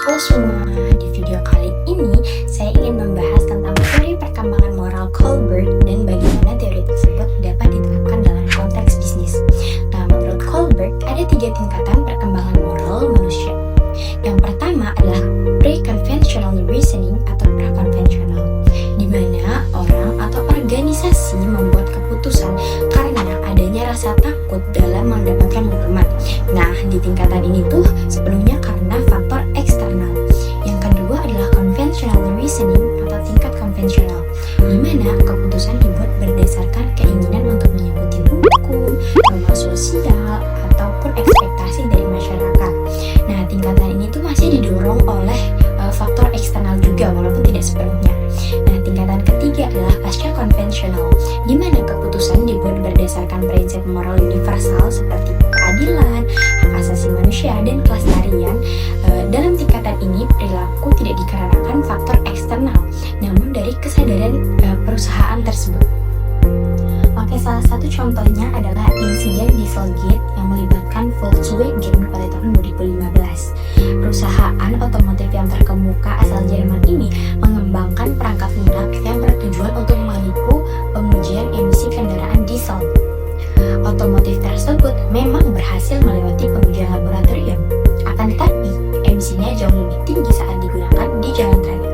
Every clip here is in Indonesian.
Halo semua, di video kali ini saya ingin membahas tentang teori perkembangan moral Kohlberg dan bagaimana teori tersebut dapat diterapkan dalam konteks bisnis. Nah, menurut Kohlberg ada 3 tingkatan perkembangan moral manusia. Yang pertama adalah pre-conventional reasoning atau prakonvensional, di mana orang atau organisasi membuat keputusan karena adanya rasa takut dalam mendapatkan hukuman. Nah, di tingkatan ini tuh sepenuhnya karena faktor eksternal. Yang kedua adalah conventional reasoning atau tingkat konvensional, di mana keputusan dibuat berdasarkan keinginan untuk mengikuti hukum, norma sosial, ataupun ekspektasi dari masyarakat. Nah, tingkatan ini tuh masih didorong oleh faktor eksternal juga, walaupun tidak sepenuhnya. Nah, tingkatan ketiga adalah pasca konvensional, di mana keputusan dibuat berdasarkan prinsip moral universal seperti keadilan, hak asasi manusia, dan kelestarian. Dalam tingkatan ini, perilaku tidak dikarenakan faktor eksternal, namun dari kesadaran perusahaan tersebut. Oke, salah satu contohnya adalah insiden Dieselgate yang melibatkan Volkswagen pada tahun 2015. Perusahaan otomotif yang terkemuka asal Jerman ini mengembangkan perangkat lunak yang bertujuan untuk menipu pengujian emisi kendaraan diesel. Otomotif tersebut memang berhasil melewati pengujian laboratorium, akan tetapi emisinya jauh lebih tinggi saat digunakan di jalan raya.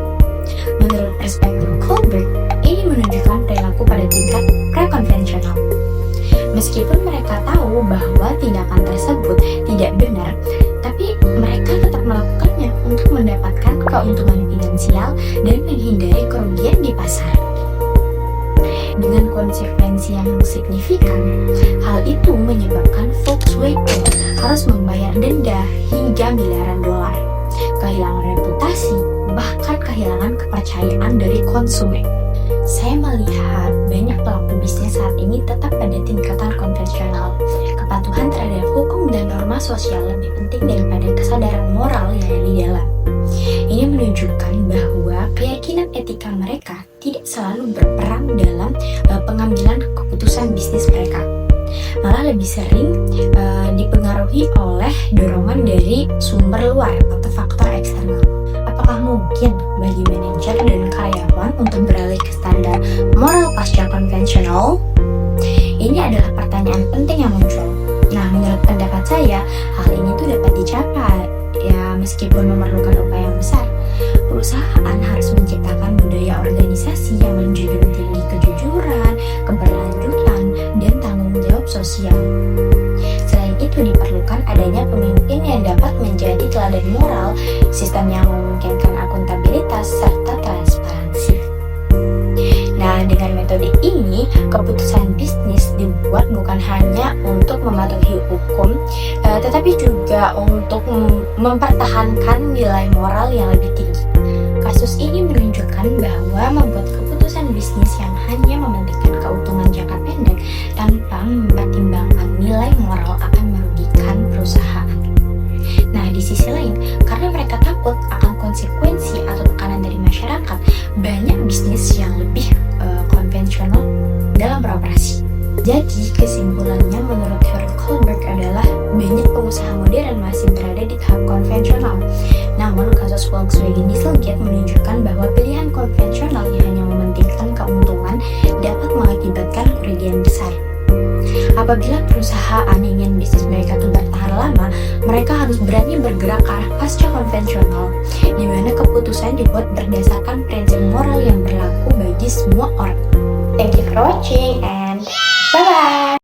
Menurut perspektif Kohlberg, ini menunjukkan perilaku pada tingkat prakonvensional. Meskipun mereka tahu bahwa tindakan tersebut tidak benar, tapi mereka tetap melakukannya untuk mendapatkan keuntungan finansial dan menghindari kerugian di pasar. Dengan konsekuensi yang signifikan, hal itu menyebabkan Volkswagen harus membayar denda hingga miliaran dolar, kehilangan reputasi, bahkan kehilangan kepercayaan dari konsumen. Saya melihat banyak pelaku bisnis saat ini tetap pada tingkatan konvensional. Kepatuhan terhadap hukum dan norma sosial lebih penting daripada kesadaran moral yang ada di dalam. Ini menunjukkan bahwa keyakinan etika mereka tidak selalu berperan dalam pengambilan keputusan bisnis mereka. Malah lebih sering dipengaruhi oleh dorongan dari sumber luar atau faktor eksternal. Apakah mungkin bagi manajer dan karyawan untuk beralih ke standar moral pasca konvensional? Ini adalah pertanyaan penting yang muncul. Nah, menurut pendapat saya, hal ini tuh dapat dicapai. Ya, meskipun memerlukan upaya yang besar, perusahaan harus menciptakan budaya organisasi yang menjunjung tinggi kejujuran, keberlanjutan, dan tanggung jawab sosial. Selain itu, diperlukan adanya pemimpin yang dapat menjadi teladan moral, sistem yang memungkinkan akuntabilitas, serta transparansi. Nah, dengan metode ini, keputusan bisnis dibuat bukan hanya untuk mematuhi hukum, tetapi juga untuk mempertahankan nilai moral yang lebih tinggi. Kasus ini menunjukkan bahwa membuat keputusan bisnis yang hanya mementingkan keuntungan jangka pendek tanpa mempertimbangkan nilai moral akan merugikan perusahaan. Nah, di sisi lain, karena mereka takut akan konsekuensi atau tekanan dari masyarakat, banyak bisnis yang lebih konvensional dalam beroperasi. Jadi, kesimpulannya menurut teori Kohlberg adalah banyak pengusaha modern masih berada di tahap konvensional. Namun, kasus Volkswagen Dieselgate menunjukkan bahwa pilihan konvensional yang hanya mementingkan keuntungan dapat mengakibatkan kerugian besar. Apabila perusahaan ingin bisnis mereka itu bertahan lama, mereka harus berani bergerak ke arah pasca konvensional, di mana keputusan dibuat berdasarkan prinsip moral yang berlaku bagi semua orang. Thank you for watching and